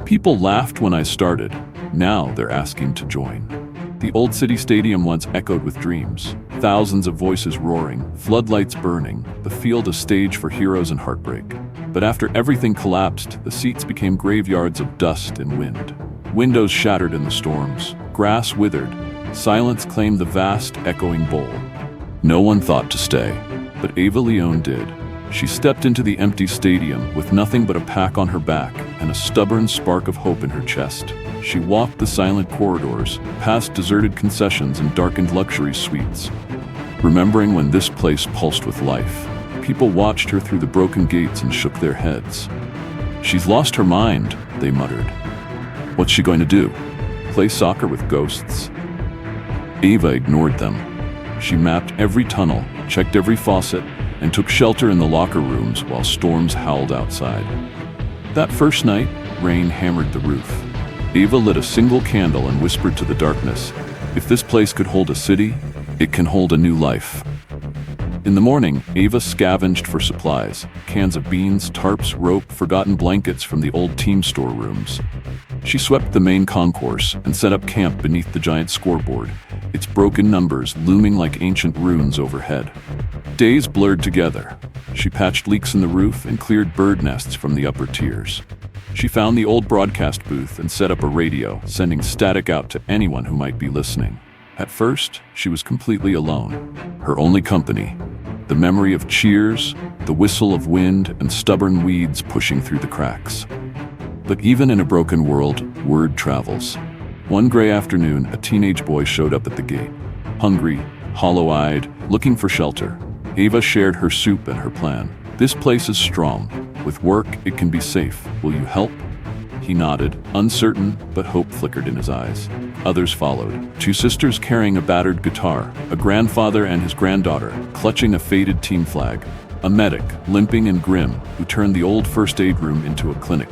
People laughed when I started. Now they're asking to join. The old city stadium once echoed with dreams. Thousands of voices roaring, floodlights burning, the field a stage for heroes and heartbreak. But after everything collapsed, the seats became graveyards of dust and wind. Windows shattered in the storms, grass withered, silence claimed the vast, echoing bowl. No one thought to stay, but Ava Leone did. She stepped into the empty stadium with nothing but a pack on her back and a stubborn spark of hope in her chest. She walked the silent corridors, past deserted concessions and darkened luxury suites. Remembering when this place pulsed with life, people watched her through the broken gates and shook their heads. "She's lost her mind," they muttered. "What's she going to do? Play soccer with ghosts?" Ava ignored them. She mapped every tunnel, checked every faucet, and took shelter in the locker rooms while storms howled outside. That first night, rain hammered the roof. Ava lit a single candle and whispered to the darkness, "If this place could hold a city, it can hold a new life." In the morning, Ava scavenged for supplies, cans of beans, tarps, rope, forgotten blankets from the old team storerooms. She swept the main concourse and set up camp beneath the giant scoreboard, its broken numbers looming like ancient runes overhead. Days blurred together. She patched leaks in the roof and cleared bird nests from the upper tiers. She found the old broadcast booth and set up a radio, sending static out to anyone who might be listening. At first, she was completely alone. Her only company, the memory of cheers, the whistle of wind, and stubborn weeds pushing through the cracks. But even in a broken world, word travels. One gray afternoon, a teenage boy showed up at the gate. Hungry, hollow-eyed, looking for shelter. Ava shared her soup and her plan. "This place is strong. With work, it can be safe. Will you help?" He nodded, uncertain, but hope flickered in his eyes. Others followed. Two sisters carrying a battered guitar, a grandfather and his granddaughter, clutching a faded team flag, a medic, limping and grim, who turned the old first aid room into a clinic.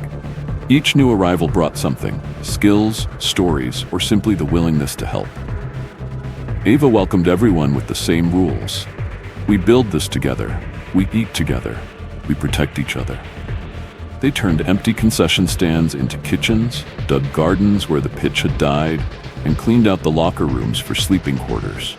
Each new arrival brought something, skills, stories, or simply the willingness to help. Ava welcomed everyone with the same rules. "We build this together. We eat together. We protect each other." They turned empty concession stands into kitchens, dug gardens where the pitch had died, and cleaned out the locker rooms for sleeping quarters.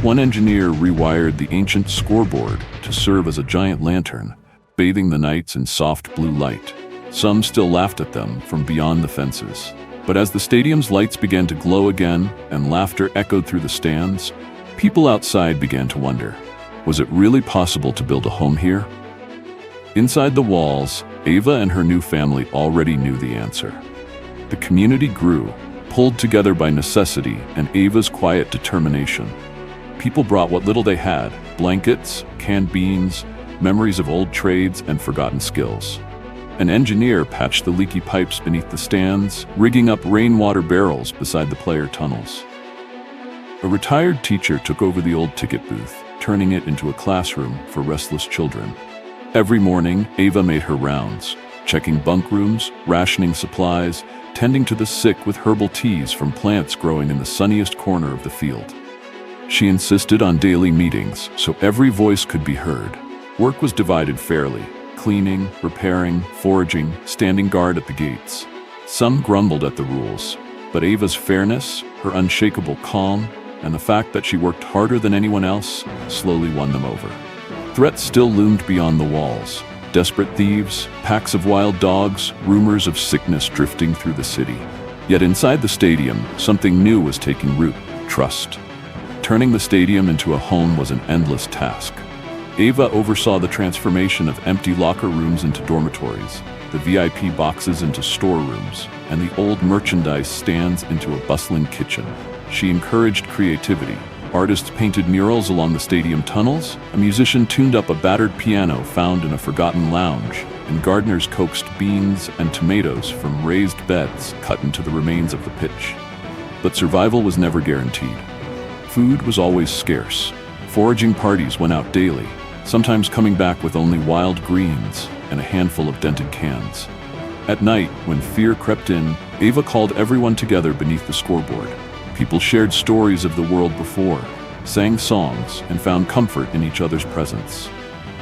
One engineer rewired the ancient scoreboard to serve as a giant lantern, bathing the nights in soft blue light. Some still laughed at them from beyond the fences. But as the stadium's lights began to glow again and laughter echoed through the stands, people outside began to wonder, was it really possible to build a home here? Inside the walls, Ava and her new family already knew the answer. The community grew, pulled together by necessity and Ava's quiet determination. People brought what little they had, blankets, canned beans, memories of old trades and forgotten skills. An engineer patched the leaky pipes beneath the stands, rigging up rainwater barrels beside the player tunnels. A retired teacher took over the old ticket booth, turning it into a classroom for restless children. Every morning, Ava made her rounds, checking bunk rooms, rationing supplies, tending to the sick with herbal teas from plants growing in the sunniest corner of the field. She insisted on daily meetings so every voice could be heard. Work was divided fairly. Cleaning, repairing, foraging, standing guard at the gates. Some grumbled at the rules, but Ava's fairness, her unshakable calm, and the fact that she worked harder than anyone else slowly won them over. Threats still loomed beyond the walls. Desperate thieves, packs of wild dogs, rumors of sickness drifting through the city. Yet inside the stadium, something new was taking root: trust. Turning the stadium into a home was an endless task. Ava oversaw the transformation of empty locker rooms into dormitories, the VIP boxes into storerooms, and the old merchandise stands into a bustling kitchen. She encouraged creativity. Artists painted murals along the stadium tunnels, a musician tuned up a battered piano found in a forgotten lounge, and gardeners coaxed beans and tomatoes from raised beds cut into the remains of the pitch. But survival was never guaranteed. Food was always scarce. Foraging parties went out daily, sometimes coming back with only wild greens and a handful of dented cans. At night, when fear crept in, Ava called everyone together beneath the scoreboard. People shared stories of the world before, sang songs, and found comfort in each other's presence.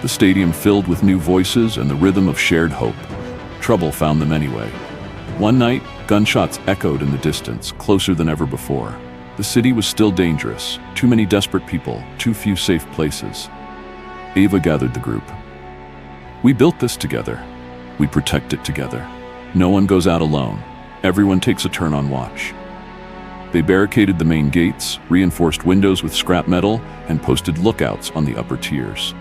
The stadium filled with new voices and the rhythm of shared hope. Trouble found them anyway. One night, gunshots echoed in the distance, closer than ever before. The city was still dangerous. Too many desperate people, too few safe places. Ava gathered the group. We built this together. We protect it together. No one goes out alone. Everyone takes a turn on watch. They barricaded the main gates, reinforced windows with scrap metal, and posted lookouts on the upper tiers.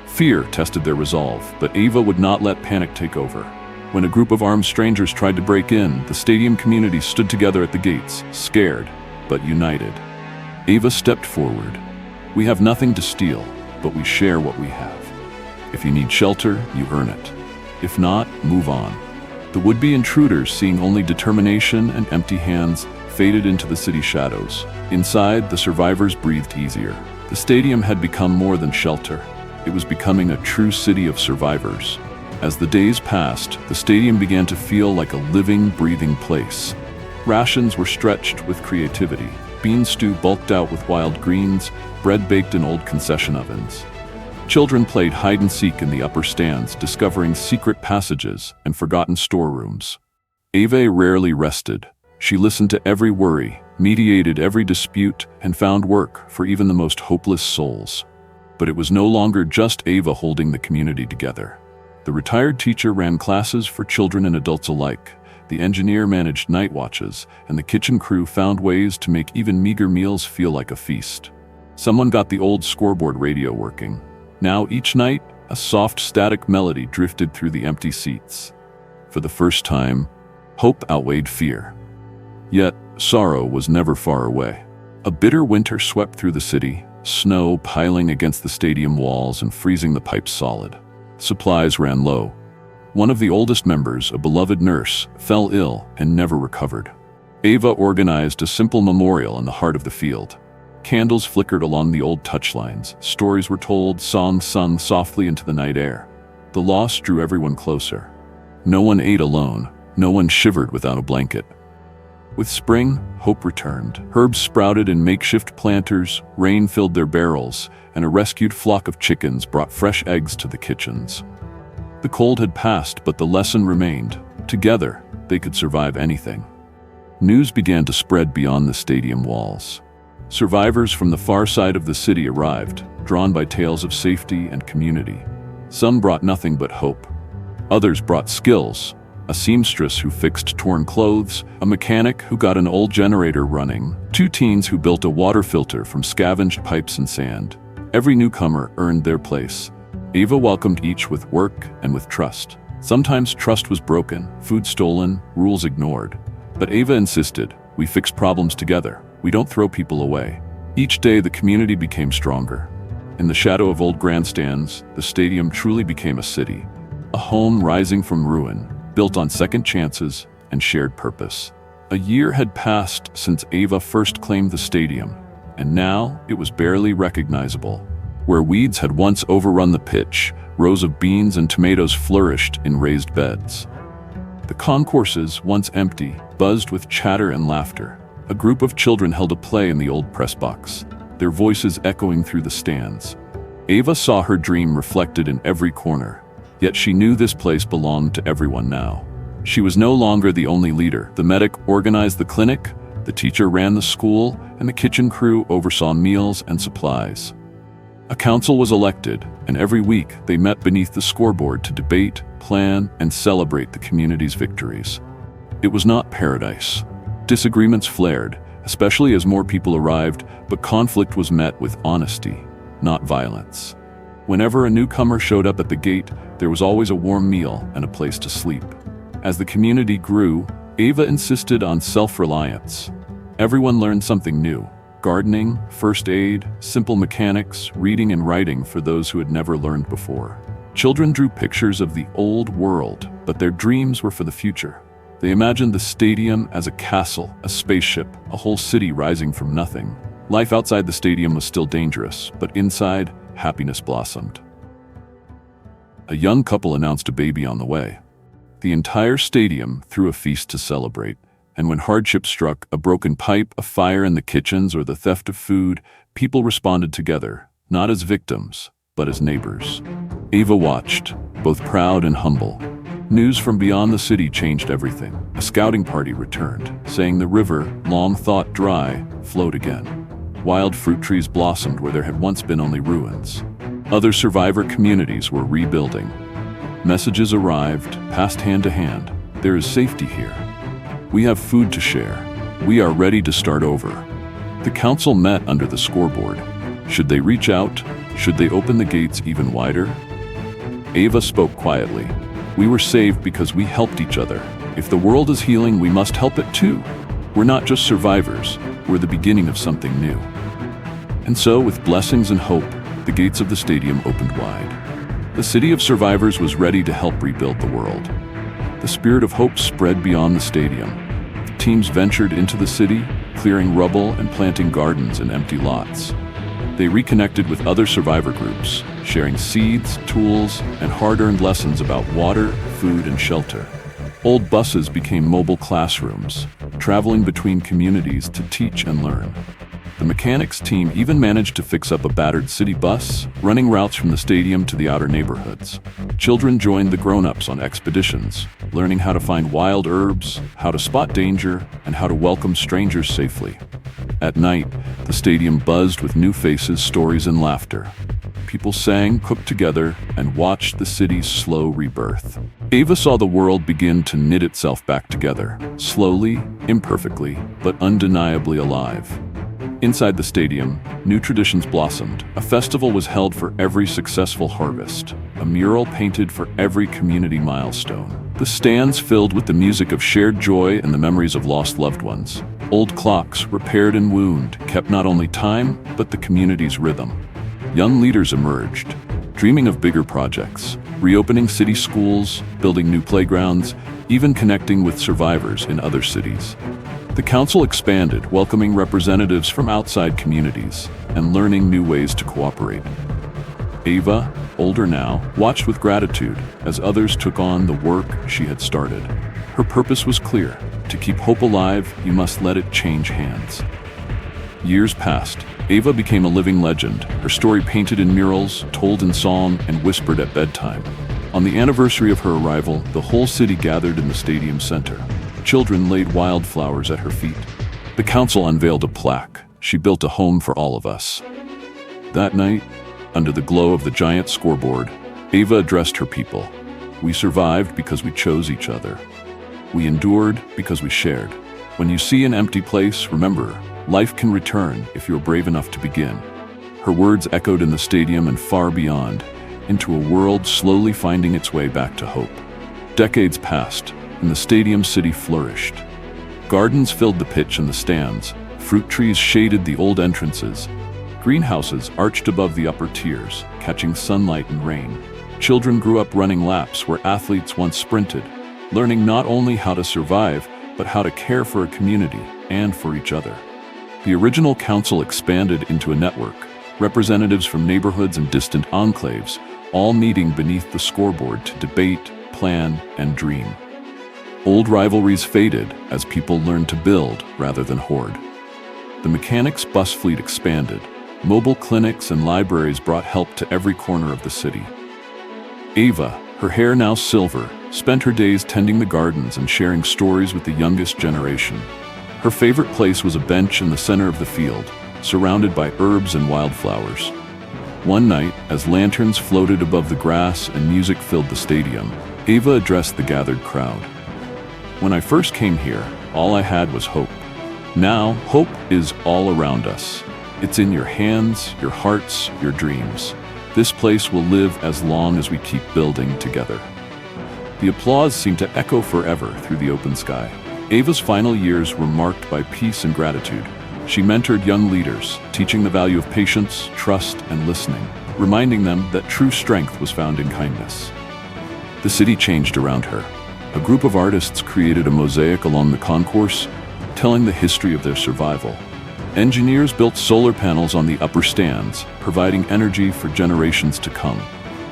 Fear tested their resolve, but Ava would not let panic take over. When a group of armed strangers tried to break in, the stadium community stood together at the gates, scared, but united. Ava stepped forward. We have nothing to steal, but we share what we have. If you need shelter, you earn it. If not, move on. The would-be intruders, seeing only determination and empty hands, faded into the city shadows. Inside, the survivors breathed easier. The stadium had become more than shelter. It was becoming a true city of survivors. As the days passed, the stadium began to feel like a living, breathing place. Rations were stretched with creativity. Bean stew bulked out with wild greens, bread baked in old concession ovens. Children played hide-and-seek in the upper stands, discovering secret passages and forgotten storerooms. Ava rarely rested. She listened to every worry, mediated every dispute, and found work for even the most hopeless souls. But it was no longer just Ava holding the community together. The retired teacher ran classes for children and adults alike. The engineer managed night watches, and the kitchen crew found ways to make even meager meals feel like a feast. Someone got the old scoreboard radio working. Now each night, a soft static melody drifted through the empty seats. For the first time, hope outweighed fear. Yet, sorrow was never far away. A bitter winter swept through the city, snow piling against the stadium walls and freezing the pipes solid. Supplies ran low. One of the oldest members, a beloved nurse, fell ill and never recovered. Ava organized a simple memorial in the heart of the field. Candles flickered along the old touchlines, stories were told, songs sung softly into the night air. The loss drew everyone closer. No one ate alone, no one shivered without a blanket. With spring, hope returned. Herbs sprouted in makeshift planters, rain filled their barrels, and a rescued flock of chickens brought fresh eggs to the kitchens. The cold had passed, but the lesson remained. Together, they could survive anything. News began to spread beyond the stadium walls. Survivors from the far side of the city arrived, drawn by tales of safety and community. Some brought nothing but hope. Others brought skills. A seamstress who fixed torn clothes, a mechanic who got an old generator running, 2 teens who built a water filter from scavenged pipes and sand. Every newcomer earned their place. Ava welcomed each with work and with trust. Sometimes trust was broken, food stolen, rules ignored. But Ava insisted, we fix problems together. We don't throw people away. Each day the community became stronger. In the shadow of old grandstands, the stadium truly became a city. A home rising from ruin, built on second chances and shared purpose. A year had passed since Ava first claimed the stadium, and now it was barely recognizable. Where weeds had once overrun the pitch, rows of beans and tomatoes flourished in raised beds. The concourses, once empty, buzzed with chatter and laughter. A group of children held a play in the old press box, their voices echoing through the stands. Ava saw her dream reflected in every corner. Yet she knew this place belonged to everyone now. She was no longer the only leader. The medic organized the clinic, the teacher ran the school, and the kitchen crew oversaw meals and supplies. A council was elected, and every week they met beneath the scoreboard to debate, plan, and celebrate the community's victories. It was not paradise. Disagreements flared, especially as more people arrived, but conflict was met with honesty, not violence. Whenever a newcomer showed up at the gate, there was always a warm meal and a place to sleep. As the community grew, Ava insisted on self-reliance. Everyone learned something new: gardening, first aid, simple mechanics, reading and writing for those who had never learned before. Children drew pictures of the old world, but their dreams were for the future. They imagined the stadium as a castle, a spaceship, a whole city rising from nothing. Life outside the stadium was still dangerous, but inside, happiness blossomed. A young couple announced a baby on the way. The entire stadium threw a feast to celebrate, and when hardship struck, a broken pipe, a fire in the kitchens, or the theft of food, people responded together, not as victims, but as neighbors. Ava watched, both proud and humble. News from beyond the city changed everything. A scouting party returned, saying the river, long thought dry, flowed again. Wild fruit trees blossomed where there had once been only ruins. Other survivor communities were rebuilding. Messages arrived, passed hand to hand. There is safety here. We have food to share. We are ready to start over. The council met under the scoreboard. Should they reach out? Should they open the gates even wider? Ava spoke quietly. We were saved because we helped each other. If the world is healing, we must help it too. We're not just survivors, we're the beginning of something new. And so, with blessings and hope, the gates of the stadium opened wide. The city of survivors was ready to help rebuild the world. The spirit of hope spread beyond the stadium. Teams ventured into the city, clearing rubble and planting gardens in empty lots. They reconnected with other survivor groups, sharing seeds, tools, and hard-earned lessons about water, food, and shelter. Old buses became mobile classrooms, traveling between communities to teach and learn. The mechanics team even managed to fix up a battered city bus, running routes from the stadium to the outer neighborhoods. Children joined the grown-ups on expeditions, learning how to find wild herbs, how to spot danger, and how to welcome strangers safely. At night, the stadium buzzed with new faces, stories, and laughter. People sang, cooked together, and watched the city's slow rebirth. Ava saw the world begin to knit itself back together, slowly, imperfectly, but undeniably alive. Inside the stadium, new traditions blossomed. A festival was held for every successful harvest, a mural painted for every community milestone. The stands filled with the music of shared joy and the memories of lost loved ones. Old clocks, repaired and wound, kept not only time, but the community's rhythm. Young leaders emerged, dreaming of bigger projects, reopening city schools, building new playgrounds, even connecting with survivors in other cities. The council expanded, welcoming representatives from outside communities and learning new ways to cooperate. Ava, older now, watched with gratitude as others took on the work she had started. Her purpose was clear: to keep hope alive, you must let it change hands. Years passed. Ava became a living legend, her story painted in murals, told in song, and whispered at bedtime. On the anniversary of her arrival, the whole city gathered in the stadium center. Children laid wildflowers at her feet. The council unveiled a plaque. She built a home for all of us. That night, under the glow of the giant scoreboard, Ava addressed her people. We survived because we chose each other. We endured because we shared. When you see an empty place, remember, life can return if you're brave enough to begin. Her words echoed in the stadium and far beyond, into a world slowly finding its way back to hope. Decades passed, and the stadium city flourished. Gardens filled the pitch and the stands, fruit trees shaded the old entrances, greenhouses arched above the upper tiers, catching sunlight and rain. Children grew up running laps where athletes once sprinted, learning not only how to survive, but how to care for a community and for each other. The original council expanded into a network, representatives from neighborhoods and distant enclaves, all meeting beneath the scoreboard to debate, plan, and dream. Old rivalries faded as people learned to build rather than hoard. The mechanics' bus fleet expanded. Mobile clinics and libraries brought help to every corner of the city. Ava, her hair now silver, spent her days tending the gardens and sharing stories with the youngest generation. Her favorite place was a bench in the center of the field, surrounded by herbs and wildflowers. One night, as lanterns floated above the grass and music filled the stadium, Ava addressed the gathered crowd. When I first came here, all I had was hope. Now, hope is all around us. It's in your hands, your hearts, your dreams. This place will live as long as we keep building together. The applause seemed to echo forever through the open sky. Ava's final years were marked by peace and gratitude. She mentored young leaders, teaching the value of patience, trust, and listening, reminding them that true strength was found in kindness. The city changed around her. A group of artists created a mosaic along the concourse, telling the history of their survival. Engineers built solar panels on the upper stands, providing energy for generations to come.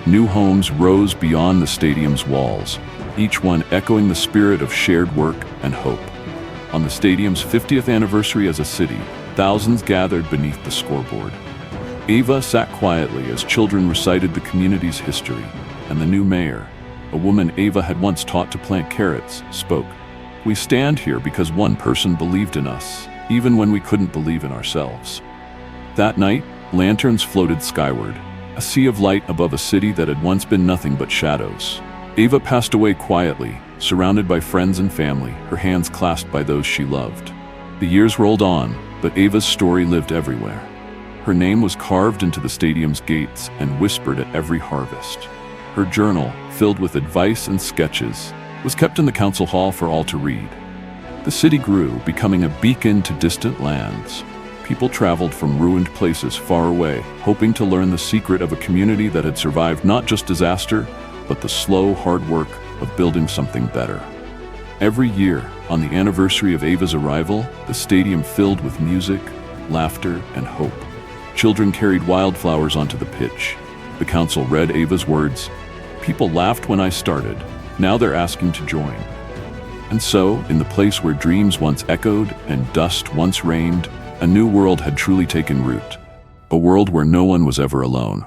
New homes rose beyond the stadium's walls, each one echoing the spirit of shared work and hope. On the stadium's 50th anniversary as a city, thousands gathered beneath the scoreboard. Ava sat quietly as children recited the community's history, and the new mayor, a woman Ava had once taught to plant carrots, spoke. We stand here because one person believed in us, even when we couldn't believe in ourselves. That night, lanterns floated skyward, a sea of light above a city that had once been nothing but shadows. Ava passed away quietly, surrounded by friends and family, her hands clasped by those she loved. The years rolled on, but Ava's story lived everywhere. Her name was carved into the stadium's gates and whispered at every harvest. Her journal, filled with advice and sketches, was kept in the council hall for all to read. The city grew, becoming a beacon to distant lands. People traveled from ruined places far away, hoping to learn the secret of a community that had survived not just disaster, but the slow, hard work of building something better. Every year, on the anniversary of Ava's arrival, the stadium filled with music, laughter, and hope. Children carried wildflowers onto the pitch. The council read Ava's words. People laughed when I started. Now they're asking to join. And so, in the place where dreams once echoed and dust once reigned, a new world had truly taken root. A world where no one was ever alone.